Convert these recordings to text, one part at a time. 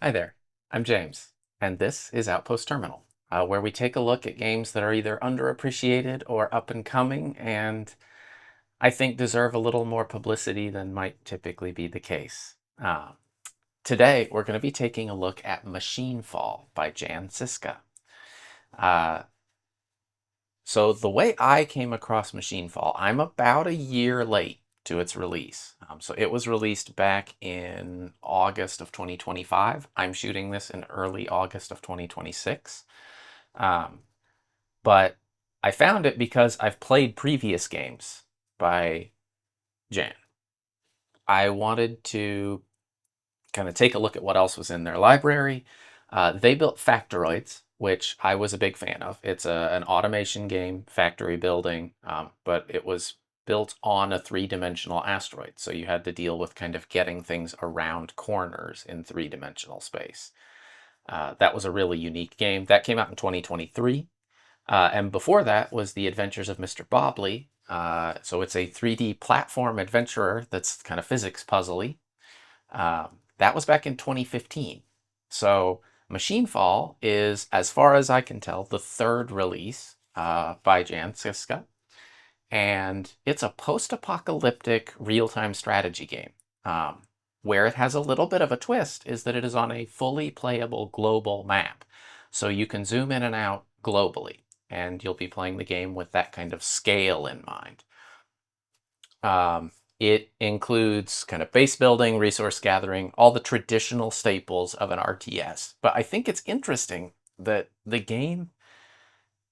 Hi there, I'm James, and this is Outpost Terminal, where we take a look at games that are either underappreciated or up and coming, and I think deserve a little more publicity than might typically be the case. Today, we're going to be taking a look at Machinefall by Jan Zizka. Uh, so the way I came across Machinefall, I'm about a year late to its release. So it was released back in August of 2025. I'm shooting this in early August of 2026. Um, but I found it because I've played previous games by Jan. I wanted to kind of take a look at what else was in their library. They built Factoroids, which I was a big fan of. It's an automation game, factory building, but it was built on a three-dimensional asteroid. So you had to deal with kind of getting things around corners in three-dimensional space. That was a really unique game. That came out in 2023. And before that was The Adventures of Mr. Bobley. So it's a 3D platform adventurer that's kind of physics puzzly. That was back in 2015. So Machinefall is, as far as I can tell, the third release by Jan Zizka. And it's a post-apocalyptic real-time strategy game. Where it has a little bit of a twist is that it is on a fully playable global map. So you can zoom in and out globally, and you'll be playing the game with that kind of scale in mind. It includes kind of base building, resource gathering, all the traditional staples of an RTS. But I think it's interesting that the game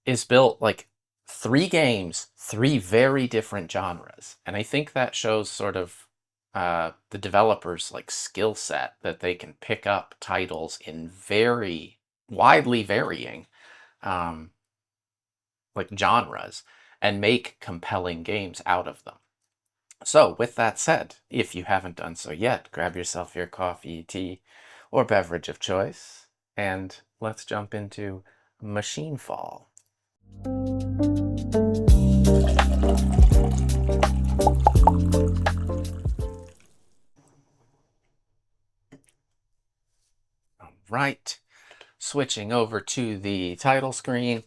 is built like three games, three very different genres. And I think that shows sort of the developers' like skill set, that they can pick up titles in very widely varying um, like genres and make compelling games out of them. So, with that said, if you haven't done so yet, grab yourself your coffee, tea, or beverage of choice, and let's jump into Machinefall. All right, switching over to the title screen.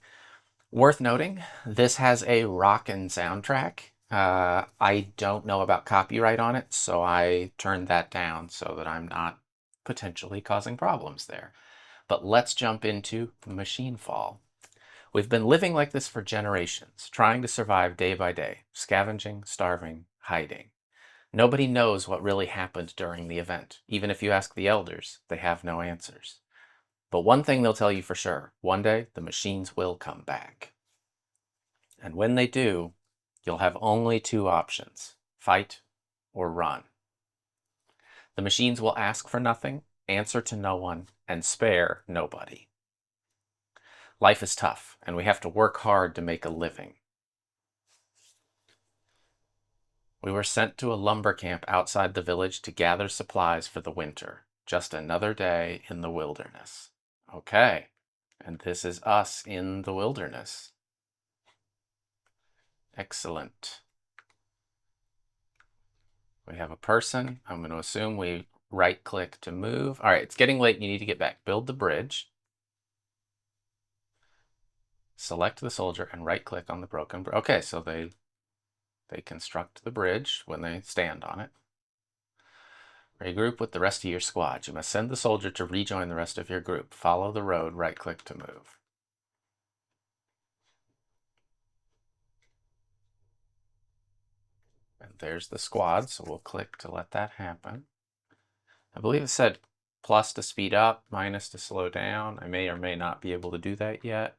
Worth noting, this has a rockin' soundtrack. I don't know about copyright on it, so I turned that down so that I'm not potentially causing problems there. But let's jump into Machinefall. We've been living like this for generations, trying to survive day by day, scavenging, starving, hiding. Nobody knows what really happened during the event. Even if you ask the elders, they have no answers. But one thing they'll tell you for sure, one day the machines will come back. And when they do, you'll have only two options: fight or run. The machines will ask for nothing, answer to no one, and spare nobody. Life is tough, and we have to work hard to make a living. We were sent to a lumber camp outside the village to gather supplies for the winter. Just another day in the wilderness. Okay, and this is us in the wilderness. Excellent. We have a person. I'm going to assume we right-click to move. All right, it's getting late. You need to get back. Build the bridge. Select the soldier and right-click on the broken bridge. Okay, so they construct the bridge when they stand on it. Regroup with the rest of your squad. You must send the soldier to rejoin the rest of your group. Follow the road, right-click to move. And there's the squad, so we'll click to let that happen. I believe it said plus to speed up, minus to slow down. I may or may not be able to do that yet.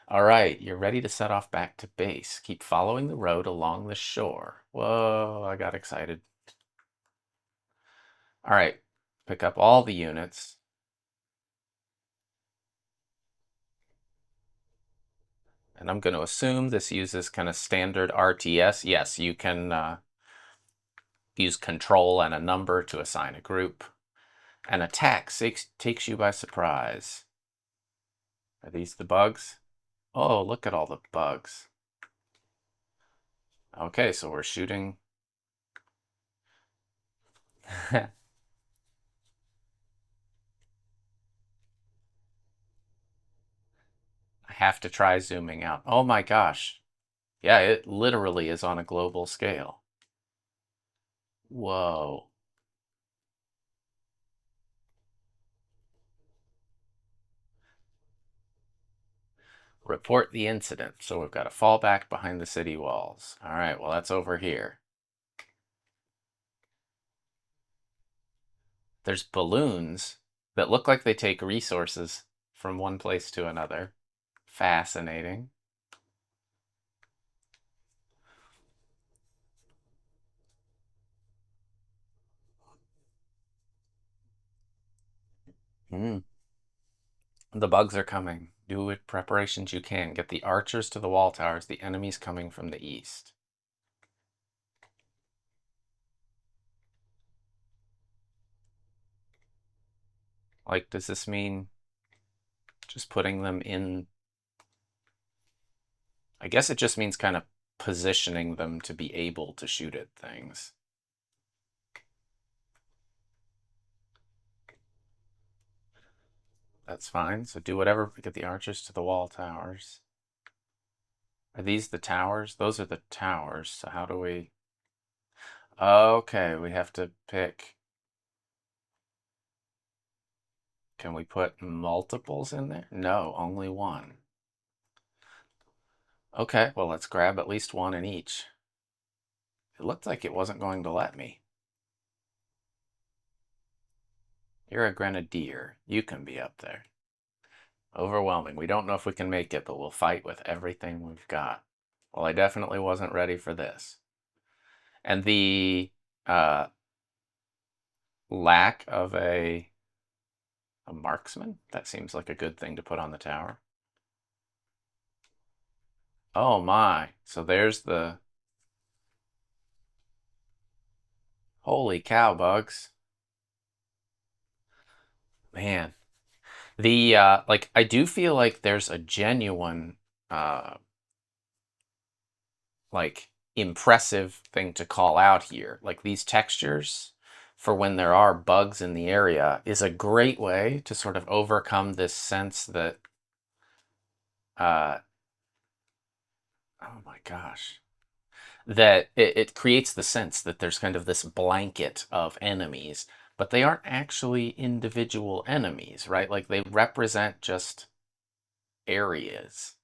All right, you're ready to set off back to base. Keep following the road along the shore. Whoa, I got excited. All right, pick up all the units. And I'm going to assume this uses kind of standard RTS. Yes, you can use control and a number to assign a group. An attack takes you by surprise. Are these the bugs? Oh, look at all the bugs. Okay, so we're shooting. have to try zooming out. Oh my gosh. Yeah, it literally is on a global scale. Whoa. Report the incident. So we've got to fall back behind the city walls. All right, well, that's over here. There's balloons that look like they take resources from one place to another. Fascinating. Mm. The bugs are coming. Do what preparations you can. Get the archers to the wall towers. The enemy's coming from the east. Like, does this mean just putting them in? I guess it just means kind of positioning them to be able to shoot at things. That's fine. So do whatever. Get the archers to the wall towers. Are these the towers? Those are the towers. So how do we... Okay, we have to pick... Can we put multiples in there? No, only one. Okay, well, let's grab at least one in each. It looked like it wasn't going to let me. You're a grenadier. You can be up there. Overwhelming. We don't know if we can make it, but we'll fight with everything we've got. Well, I definitely wasn't ready for this. And the lack of a marksman? That seems like a good thing to put on the tower. Oh my. So there's the... Holy cow, bugs. Man. The, like, I do feel like there's a genuine, uh, like, impressive thing to call out here. Like, these textures for when there are bugs in the area is a great way to sort of overcome this sense that, uh, oh my gosh, that it creates the sense that there's kind of this blanket of enemies, but they aren't actually individual enemies, right? Like they represent just areas.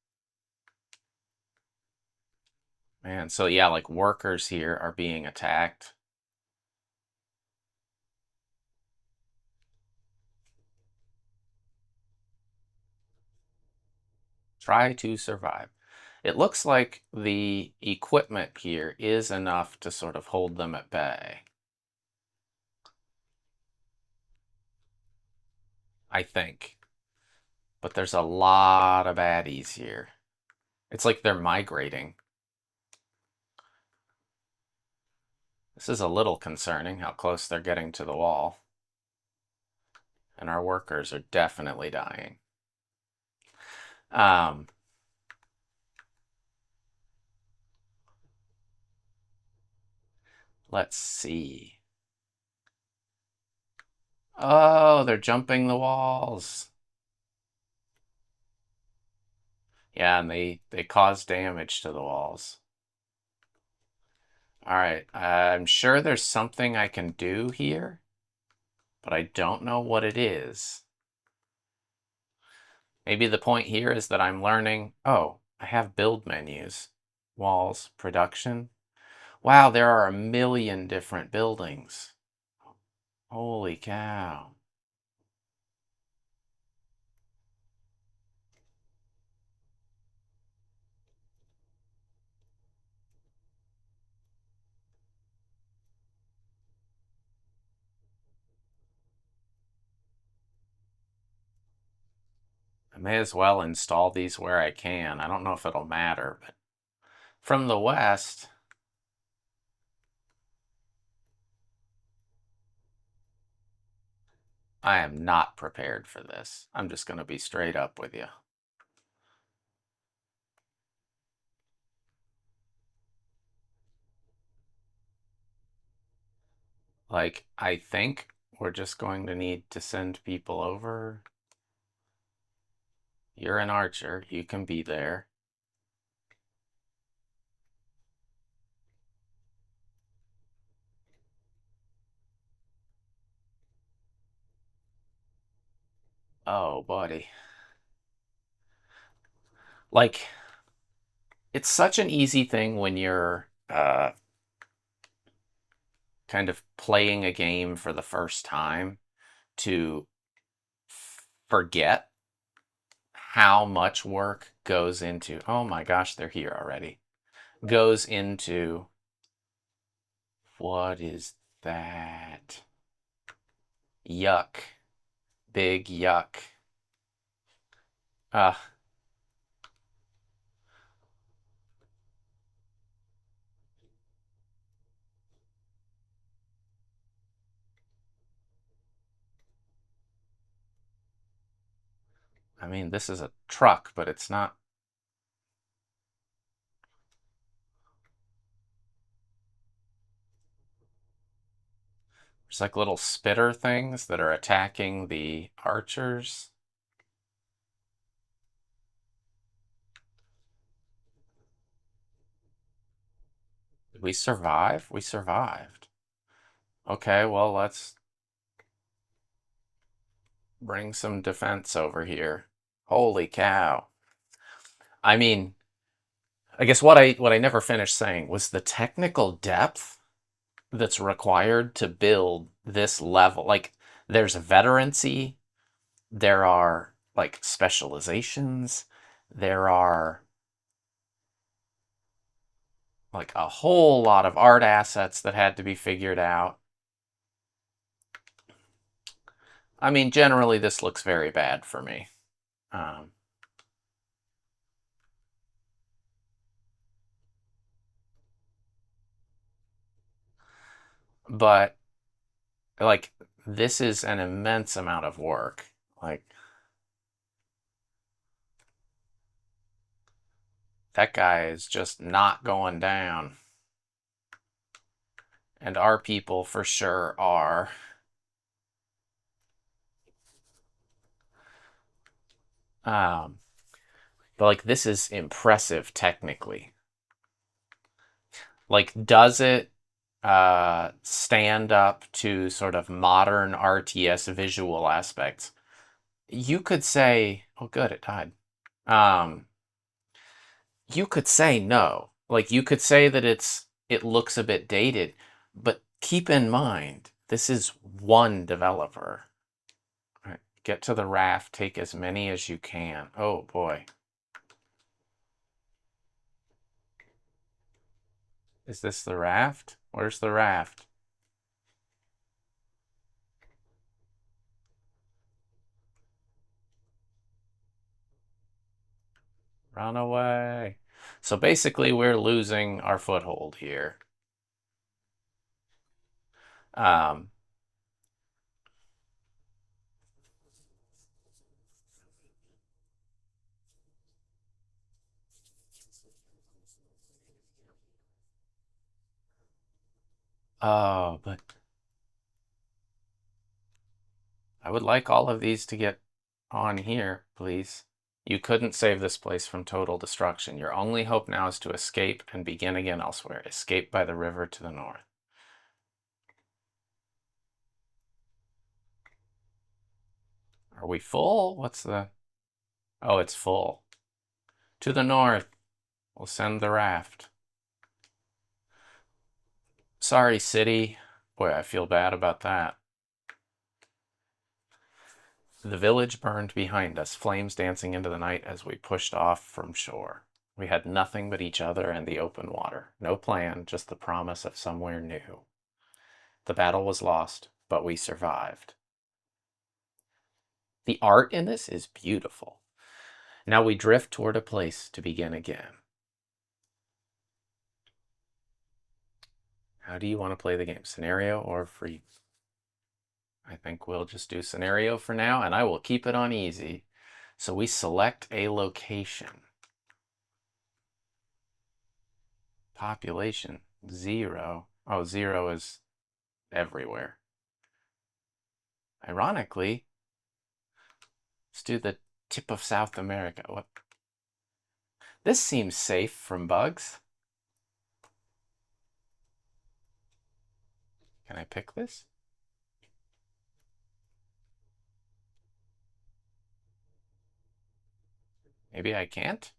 Man, so yeah, like workers here are being attacked. Try to survive. It looks like the equipment here is enough to sort of hold them at bay. I think. But there's a lot of baddies here. It's like they're migrating. This is a little concerning how close they're getting to the wall. And our workers are definitely dying. Um, let's see. Oh, they're jumping the walls. Yeah, and they cause damage to the walls. All right, I'm sure there's something I can do here, but I don't know what it is. Maybe the point here is that I'm learning, oh, I have build menus, walls, production. Wow, there are a million different buildings. Holy cow. I may as well install these where I can. I don't know if it'll matter, but from the west, I am not prepared for this. I'm just going to be straight up with you. Like, I think we're just going to need to send people over. You're an archer. You can be there. Oh, buddy. Like, it's such an easy thing when you're kind of playing a game for the first time to forget how much work goes into, oh my gosh, they're here already, goes into, what is that? Yuck. Big yuck. Uh, I mean, this is a truck, but it's not. There's like little spitter things that are attacking the archers. Did we survive? We survived. Okay, well, let's bring some defense over here. Holy cow. I mean, I guess what I never finished saying was the technical depth that's required to build this level. Like, there's veterancy, there are like specializations, there are like a whole lot of art assets that had to be figured out. I mean, generally, this looks very bad for me. Um, but, like, this is an immense amount of work. Like, that guy is just not going down. And our people for sure are. Um, but, like, this is impressive technically. Like, does it stand up to sort of modern RTS visual aspects? You could say, oh, good, it died. Um, you could say no. Like, you could say that it looks a bit dated, but keep in mind this is one developer. All right, get to the raft, take as many as you can. Oh boy. Is this the raft? Where's the raft? Run away. So basically, we're losing our foothold here. Um, oh, but I would like all of these to get on here, please. You couldn't save this place from total destruction. Your only hope now is to escape and begin again elsewhere. Escape by the river to the north. Are we full? What's the... Oh, it's full. To the north. We'll send the raft. Sorry, city. Boy, I feel bad about that. The village burned behind us, flames dancing into the night as we pushed off from shore. We had nothing but each other and the open water. No plan, just the promise of somewhere new. The battle was lost, but we survived. The art in this is beautiful. Now we drift toward a place to begin again. How do you want to play the game? Scenario or free? I think we'll just do scenario for now, and I will keep it on easy. So we select a location. Population, 0. Oh, 0 is everywhere. Ironically, let's do the tip of South America. What? This seems safe from bugs. Can I pick this? Maybe I can't?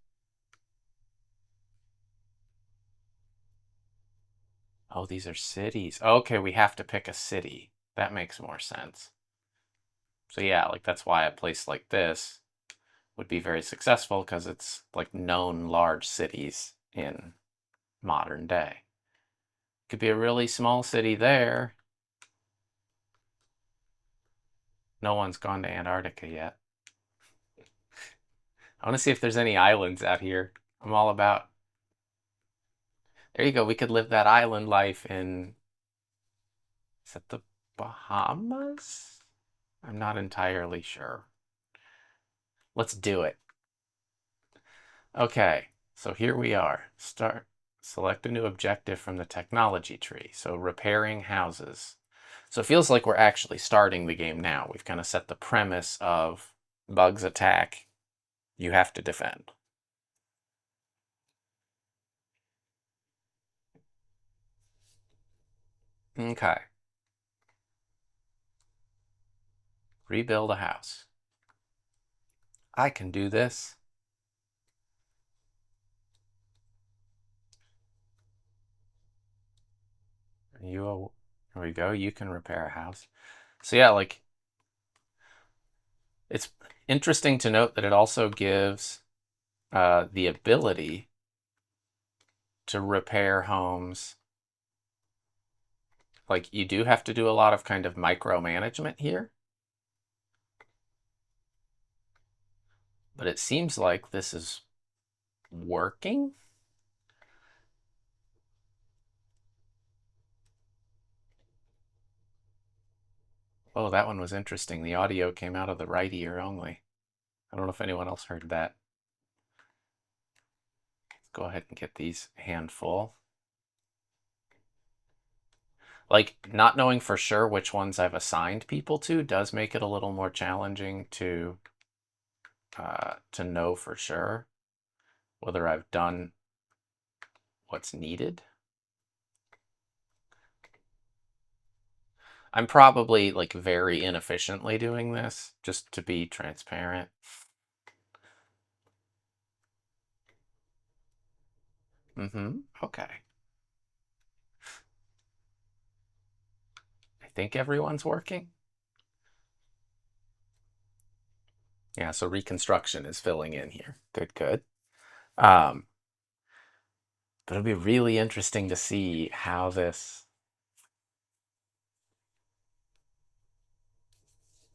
Oh, these are cities. Okay, we have to pick a city. That makes more sense. So yeah, like that's why a place like this would be very successful because it's like known large cities in modern day. Could be a really small city there. No one's gone to Antarctica yet. I want to see if there's any islands out here. I'm all about. There you go. We could live that island life in. Is that the Bahamas? I'm not entirely sure. Let's do it. Okay, so here we are. Select a new objective from the technology tree. So repairing houses. So it feels like we're actually starting the game now. We've kind of set the premise of bugs attack. You have to defend. Okay. Rebuild a house. I can do this. Here we go. You can repair a house. So yeah, like it's interesting to note that it also gives the ability to repair homes. Like you do have to do a lot of kind of micromanagement here. But it seems like this is working. Oh, that one was interesting. The audio came out of the right ear only. I don't know if anyone else heard that. Let's go ahead and get these handful. Like, not knowing for sure which ones I've assigned people to does make it a little more challenging to know for sure whether I've done what's needed. I'm probably like very inefficiently doing this, just to be transparent. Okay. I think everyone's working. Yeah, so reconstruction is filling in here. Good, good. Um, but it'll be really interesting to see how this,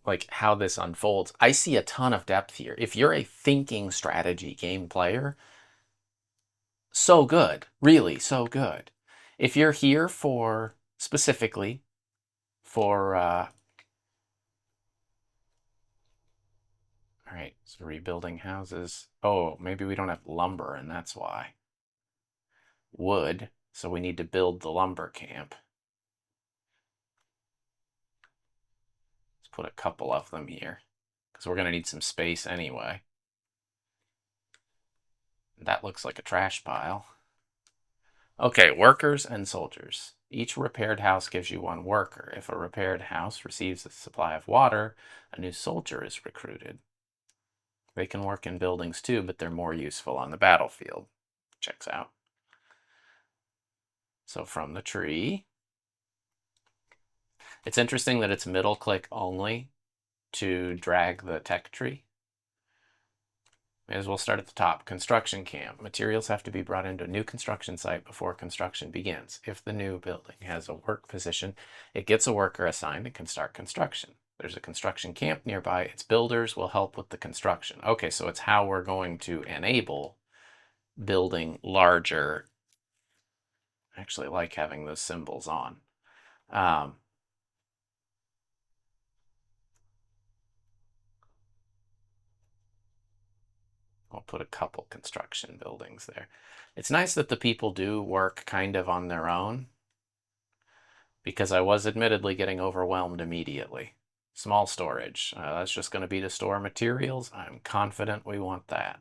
like, how this unfolds. I see a ton of depth here. If you're a thinking strategy game player, so good, really, so good. If you're here for, specifically, for, all right, so rebuilding houses. Oh, maybe we don't have lumber, and that's why. Wood, so we need to build the lumber camp. Let's put a couple of them here, because we're going to need some space anyway. That looks like a trash pile. Okay, workers and soldiers. Each repaired house gives you one worker. If a repaired house receives a supply of water, a new soldier is recruited. They can work in buildings too, but they're more useful on the battlefield. Checks out. So from the tree, it's interesting that it's middle click only to drag the tech tree. May as well start at the top. Construction camp. Materials have to be brought into a new construction site before construction begins. If the new building has a work position, it gets a worker assigned and can start construction. There's a construction camp nearby. Its builders will help with the construction. Okay, so it's how we're going to enable building larger. I actually like having those symbols on. I'll put a couple construction buildings there. It's nice that the people do work kind of on their own, because I was admittedly getting overwhelmed immediately. Small storage. That's just going to be to store materials. I'm confident we want that.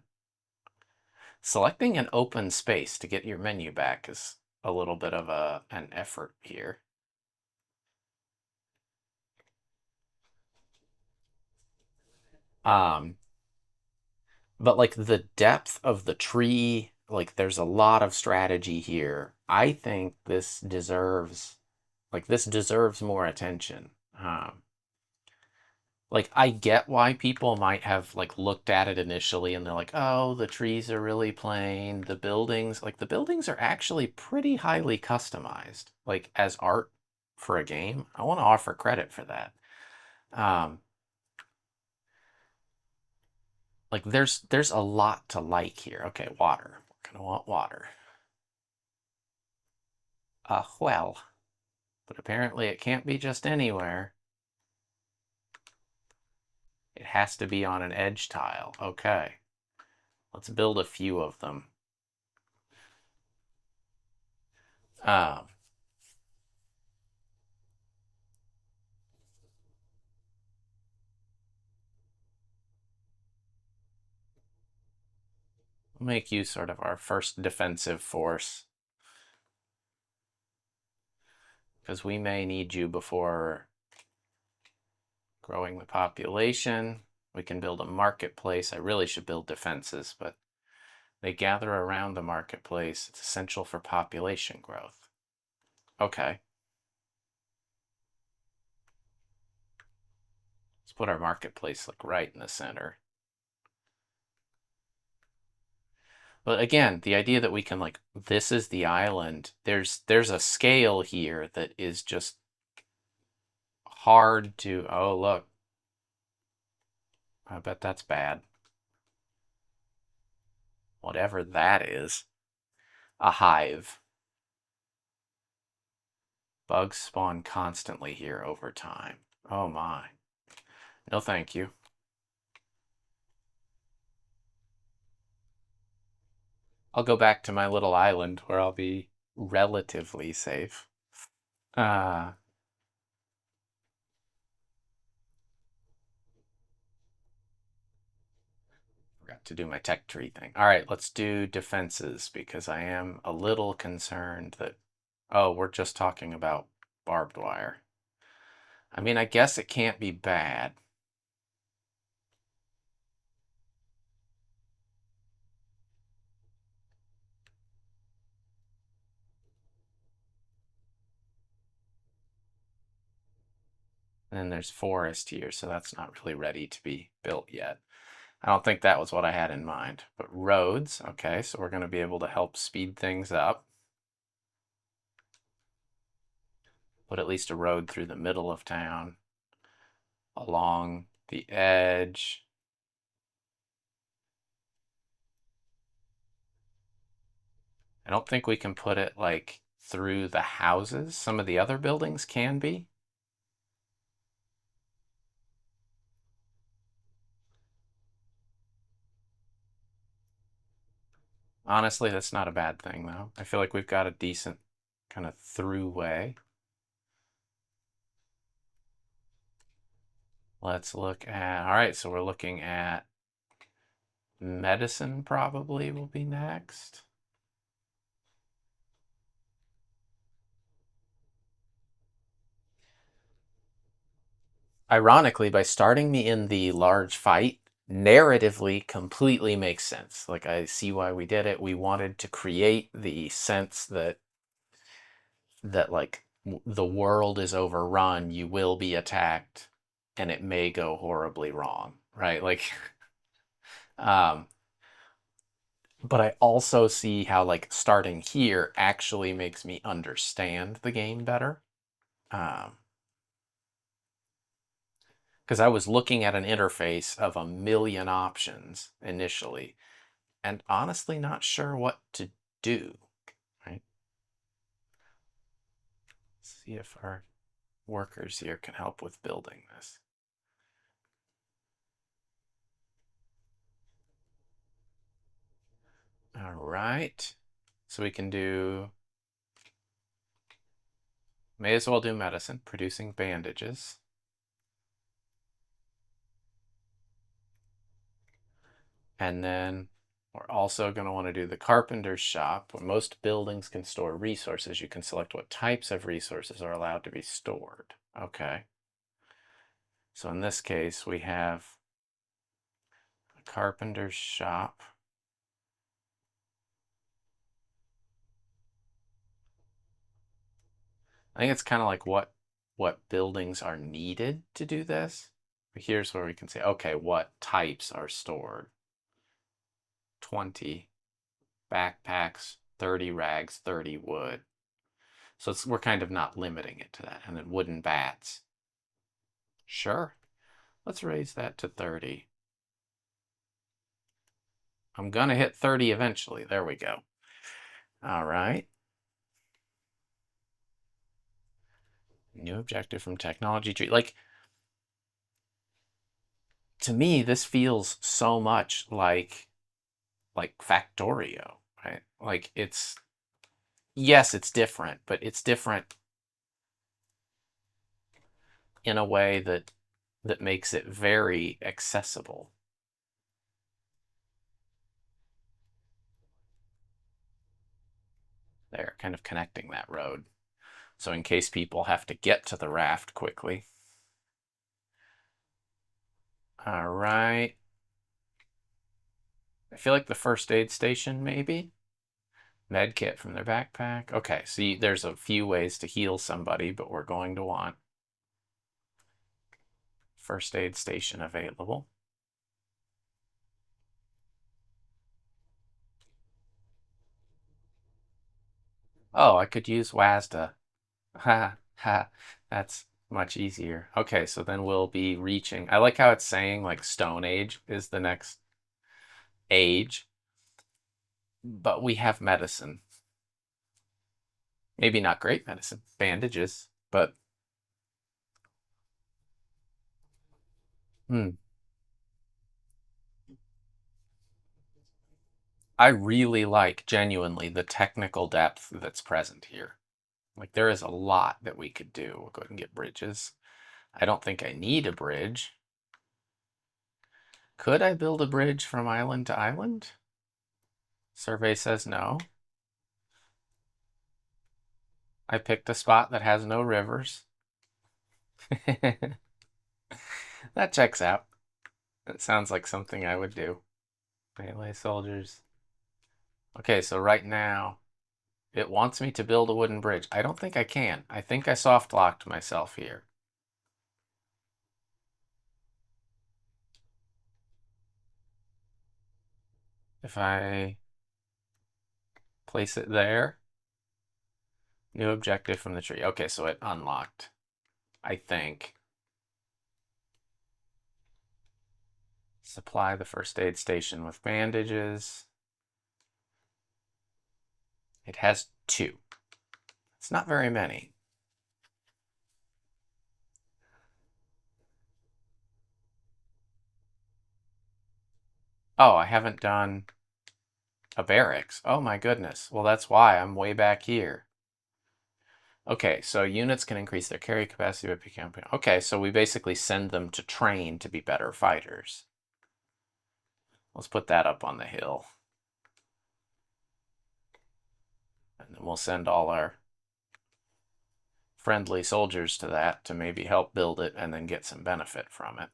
Selecting an open space to get your menu back is a little bit of an effort here. But like the depth of the tree, like there's a lot of strategy here. I think this deserves more attention. Like I get why people might have like looked at it initially and they're like, oh, the trees are really plain. The buildings are actually pretty highly customized, like as art for a game. I want to offer credit for that. Um, like there's a lot to like here. Okay, water. We're gonna want water. Well, but apparently it can't be just anywhere. It has to be on an edge tile. Okay, let's build a few of them. Um, we'll make you sort of our first defensive force because we may need you before growing the population. We can build a marketplace. I really should build defenses, but they gather around the marketplace. It's essential for population growth. Okay. Let's put our marketplace like right in the center. But again, the idea that we can like this is the island. There's a scale here that is just hard to. Oh, look. I bet that's bad. Whatever that is. A hive. Bugs spawn constantly here over time. Oh my. No thank you. I'll go back to my little island where I'll be relatively safe. Uh, Forgot to do my tech tree thing. All right, let's do defenses because I am a little concerned that, oh, we're just talking about barbed wire. I mean, I guess it can't be bad. And then there's forest here, so that's not really ready to be built yet. I don't think that was what I had in mind. But roads, okay, so we're going to be able to help speed things up. Put at least a road through the middle of town, along the edge. I don't think we can put it like through the houses. Some of the other buildings can be. Honestly, that's not a bad thing though. I feel like we've got a decent kind of through way. Let's look at, all right, so we're looking at medicine probably will be next. Ironically, by starting me in the large fight, narratively completely makes sense. Like I see why we did it. We wanted to create the sense that like the world is overrun, you will be attacked, and it may go horribly wrong, right? Like, um, but I also see how like starting here actually makes me understand the game better. Um, because I was looking at an interface of a million options initially, and honestly not sure what to do. Right? Let's see if our workers here can help with building this. All right. So we can do, may as well do medicine, producing bandages. And then we're also going to want to do the carpenter's shop, where most buildings can store resources. You can select what types of resources are allowed to be stored. Okay. So in this case, we have a carpenter's shop. I think it's kind of like what buildings are needed to do this. But here's where we can say, okay, what types are stored? 20 backpacks, 30 rags, 30 wood. So we're kind of not limiting it to that. And then wooden bats. Sure. Let's raise that to 30. I'm going to hit 30 eventually. There we go. All right. New objective from technology tree. Like, to me, this feels so much like Factorio, right? Like yes, it's different, but it's different in a way that makes it very accessible. There, kind of connecting that road. So in case people have to get to the raft quickly. All right. I feel like the first aid station, maybe? Med kit from their backpack. Okay, see, there's a few ways to heal somebody, but we're going to want first aid station available. Oh, I could use WASDA. Ha, ha, that's much easier. Okay, so then we'll be reaching. I like how it's saying like Stone Age is the next age, but we have medicine. Maybe not great medicine, bandages, but hmm. I really like genuinely the technical depth that's present here. Like there is a lot that we could do. We'll go ahead and get bridges. I don't think I need a bridge. Could I build a bridge from island to island? Survey says no. I picked a spot that has no rivers. That checks out. It sounds like something I would do. Melee soldiers. Okay, so right now it wants me to build a wooden bridge. I don't think I can. I think I soft locked myself here. If I place it there, new objective from the tree. Okay, so it unlocked, I think. Supply the first aid station with bandages. It has 2. It's not very many. Oh, I haven't done a barracks. Oh my goodness. Well, that's why I'm way back here. Okay, so units can increase their carry capacity by becoming. Okay, so we basically send them to train to be better fighters. Let's put that up on the hill. And then we'll send all our friendly soldiers to that to maybe help build it and then get some benefit from it.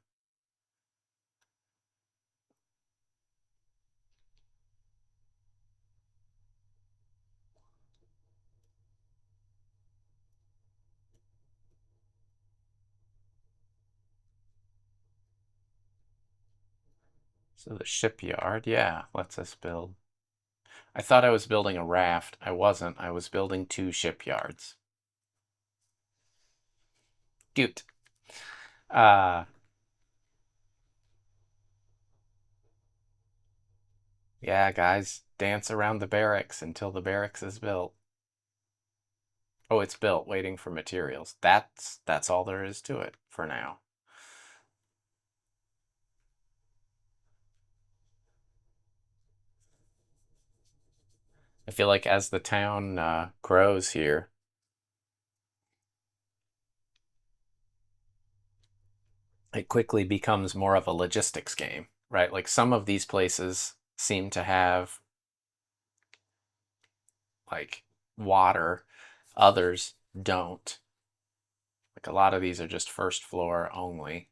So the shipyard, yeah, lets us build. I thought I was building a raft. I wasn't. I was building 2 shipyards. Cute. Uh, yeah, guys, dance around the barracks until the barracks is built. Oh, it's built, waiting for materials. That's all there is to it for now. I feel like as the town grows here, it quickly becomes more of a logistics game, right? Like some of these places seem to have like water, others don't. Like a lot of these are just first floor only.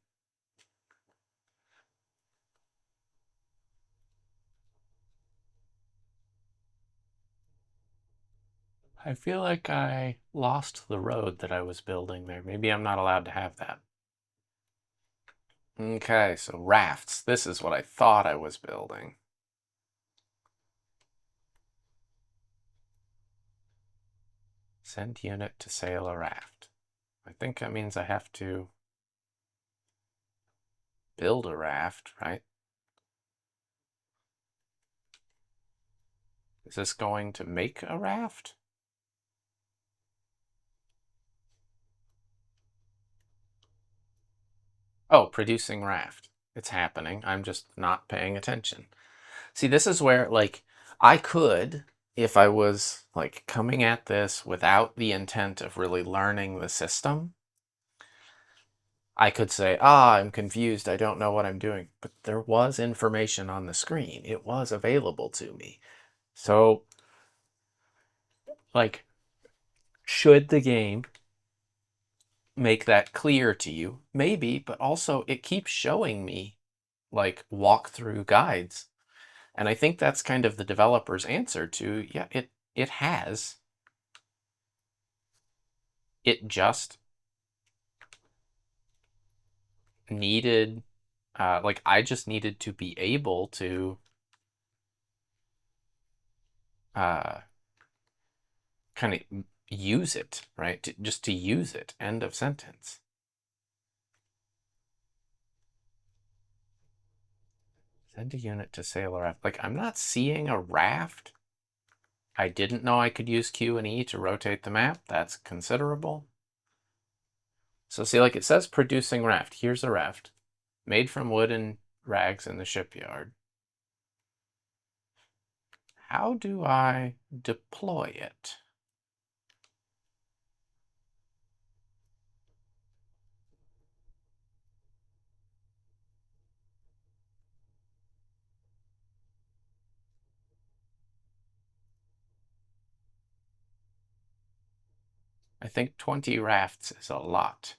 I feel like I lost the road that I was building there. Maybe I'm not allowed to have that. Okay, so rafts. This is what I thought I was building. Send unit to sail a raft. I think that means I have to build a raft, right? Is this going to make a raft? Oh, producing raft. It's happening. I'm just not paying attention. See, this is where, like, I could, if I was, like, coming at this without the intent of really learning the system, I could say, I'm confused. I don't know what I'm doing. But there was information on the screen. It was available to me. So, like, should the game make that clear to you? Maybe, but also it keeps showing me, like, walkthrough guides. And I think that's kind of the developer's answer to, yeah, it has. It just needed, like, I just needed to be able to uh, kind of use it, right? Just to use it. End of sentence. Send a unit to sail a raft. Like, I'm not seeing a raft. I didn't know I could use Q and E to rotate the map. That's considerable. So see, like it says producing raft. Here's a raft made from wood and rags in the shipyard. How do I deploy it? I think 20 rafts is a lot.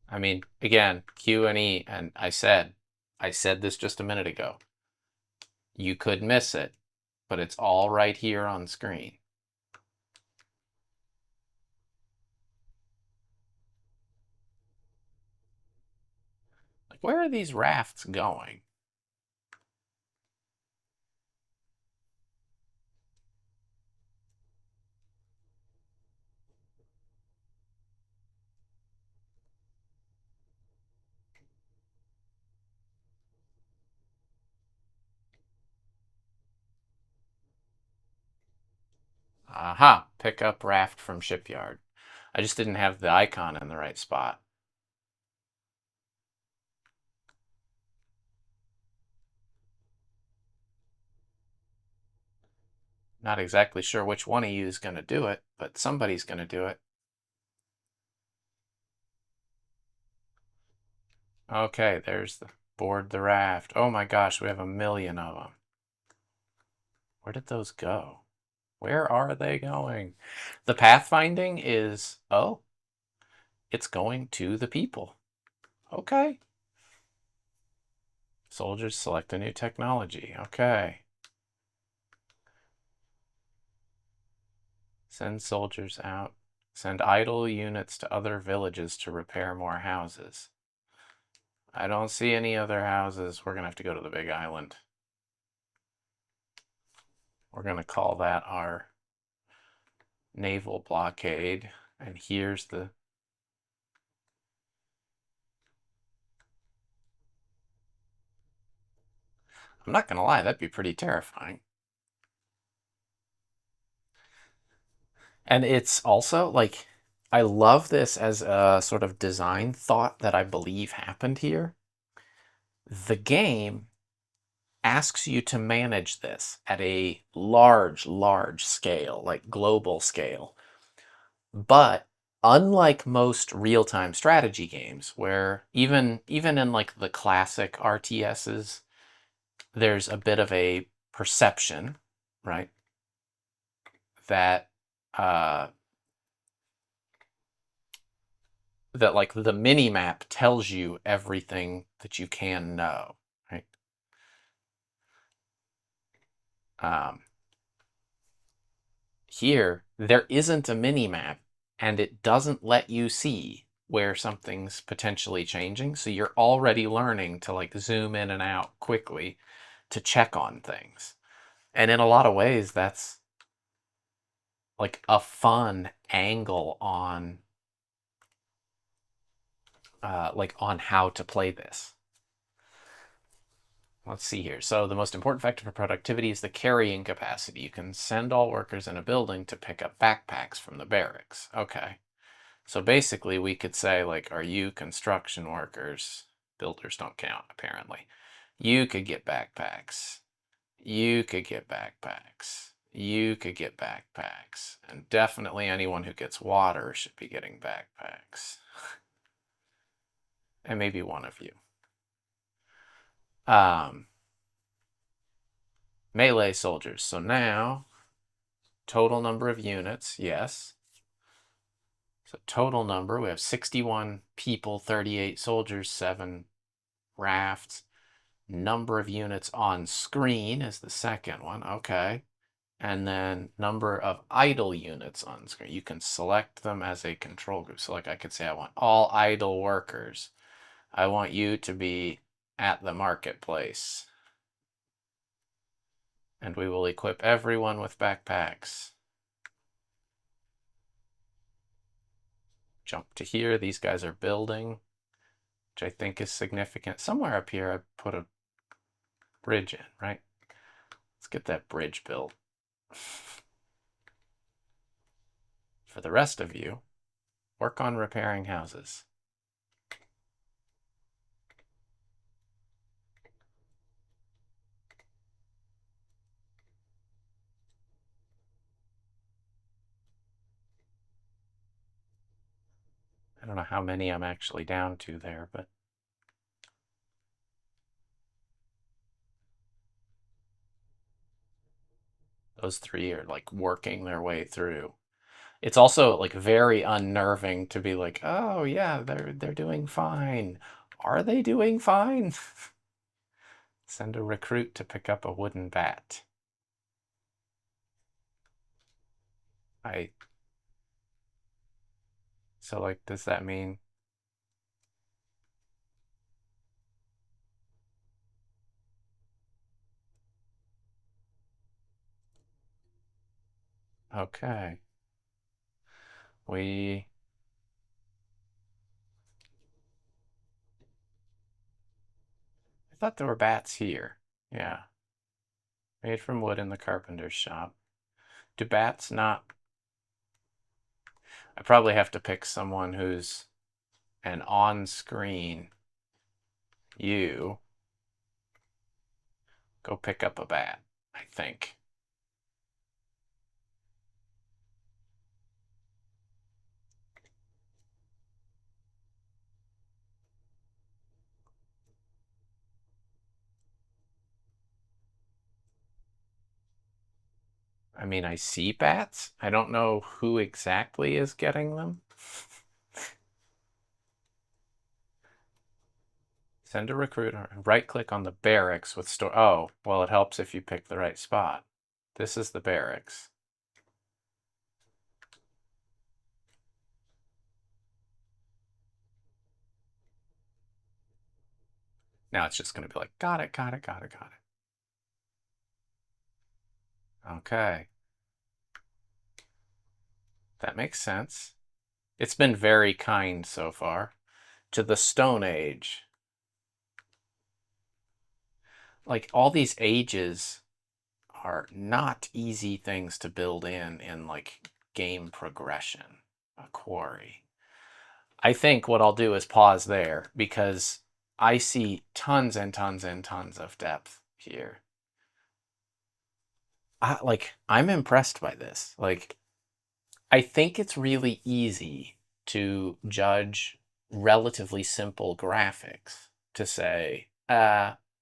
I mean, again, Q and E, and I said this just a minute ago. You could miss it, but it's all right here on screen. Like, where are these rafts going? Aha, pick up raft from shipyard. I just didn't have the icon in the right spot. Not exactly sure which one of you is going to do it, but somebody's going to do it. Okay, there's the board the raft. Oh my gosh, we have a million of them. Where did those go? Where are they going? The pathfinding is, oh, it's going to the people. Okay. Soldiers select a new technology. Okay. Send soldiers out. Send idle units to other villages to repair more houses. I don't see any other houses. We're going to have to go to the big island. We're going to call that our naval blockade. And here's the... I'm not going to lie, that'd be pretty terrifying. And it's also like, I love this as a sort of design thought that I believe happened here. The game asks you to manage this at a large, large scale, like global scale. But unlike most real-time strategy games, where even in like the classic RTSs, there's a bit of a perception, right? That uh, that like the mini map tells you everything that you can know, right? Um, Here, there isn't a mini map, and it doesn't let you see where something's potentially changing. So you're already learning to like zoom in and out quickly to check on things. And in a lot of ways, that's like a fun angle on like on how to play this. Let's see here. So the most important factor for productivity is the carrying capacity. You can send all workers in a building to pick up backpacks from the barracks. Okay. So basically we could say like, are you construction workers? Builders don't count, apparently. You could get backpacks. You could get backpacks. You could get backpacks. And definitely anyone who gets water should be getting backpacks. And maybe one of you. Melee soldiers. So now, total number of units, yes. So total number, we have 61 people, 38 soldiers, 7 rafts. Number of units on screen is the second one, okay. And then number of idle units on screen. You can select them as a control group. So like I could say I want all idle workers. I want you to be at the marketplace. And we will equip everyone with backpacks. Jump to here. These guys are building, which I think is significant. Somewhere up here I put a bridge in, right? Let's get that bridge built. For the rest of you, work on repairing houses. I don't know how many I'm actually down to there, but those 3 are like working their way through. It's also like very unnerving to be like, oh yeah, they're doing fine. Are they doing fine? Send a recruit to pick up a wooden bat. So like, does that mean? Okay. I thought there were bats here. Yeah. Made from wood in the carpenter's shop. Do bats not? I probably have to pick someone who's an on-screen you. Go pick up a bat, I think. I mean, I see bats. I don't know who exactly is getting them. Send a recruiter. Right-click on the barracks with store. Oh, well, it helps if you pick the right spot. This is the barracks. Now it's just going to be like, got it, got it, got it, got it. Okay. That makes sense. It's been very kind so far. To the Stone Age. Like, all these ages are not easy things to build in like game progression. A quarry. I think what I'll do is pause there because I see tons and tons and tons of depth here. I'm impressed by this. Like, I think it's really easy to judge relatively simple graphics to say,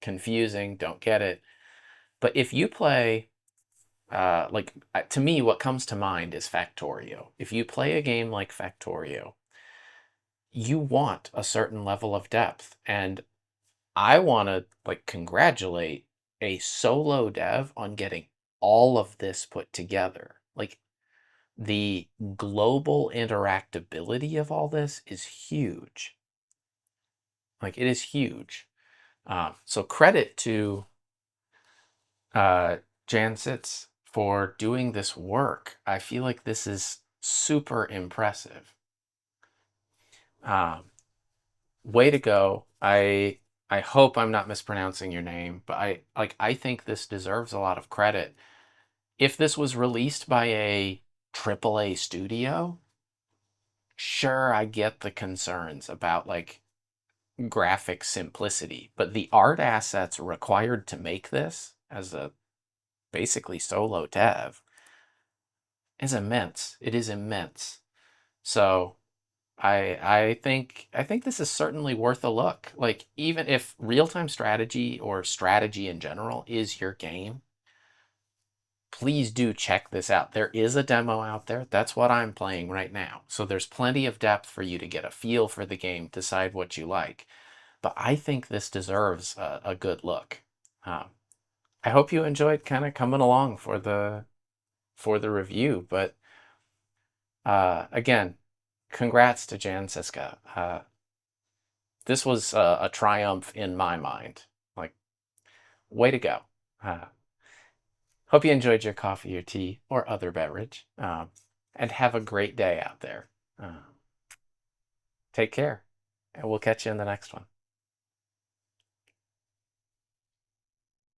confusing, don't get it. But if you play, to me, what comes to mind is Factorio. If you play a game like Factorio, you want a certain level of depth. And I want to like congratulate a solo dev on getting all of this put together. Like the global interactability of all this is huge. Like it is huge. So credit to uh, Jan Zizka for doing this work. I feel like this is super impressive. Um, Way to go. I hope I'm not mispronouncing your name, but I think this deserves a lot of credit. If this was released by a AAA studio, sure, I get the concerns about like graphic simplicity, but the art assets required to make this as a basically solo dev is immense. It is immense. So I think this is certainly worth a look. Like even if real-time strategy or strategy in general is your game, please do check this out. There is a demo out there. That's what I'm playing right now. So there's plenty of depth for you to get a feel for the game, decide what you like. But I think this deserves a good look. Um, I hope you enjoyed kind of coming along for the review. But again, congrats to Jan Zizka. This was a triumph in my mind. Like, way to go. Uh, Hope you enjoyed your coffee or tea or other beverage. And have a great day out there. Take care, and we'll catch you in the next one.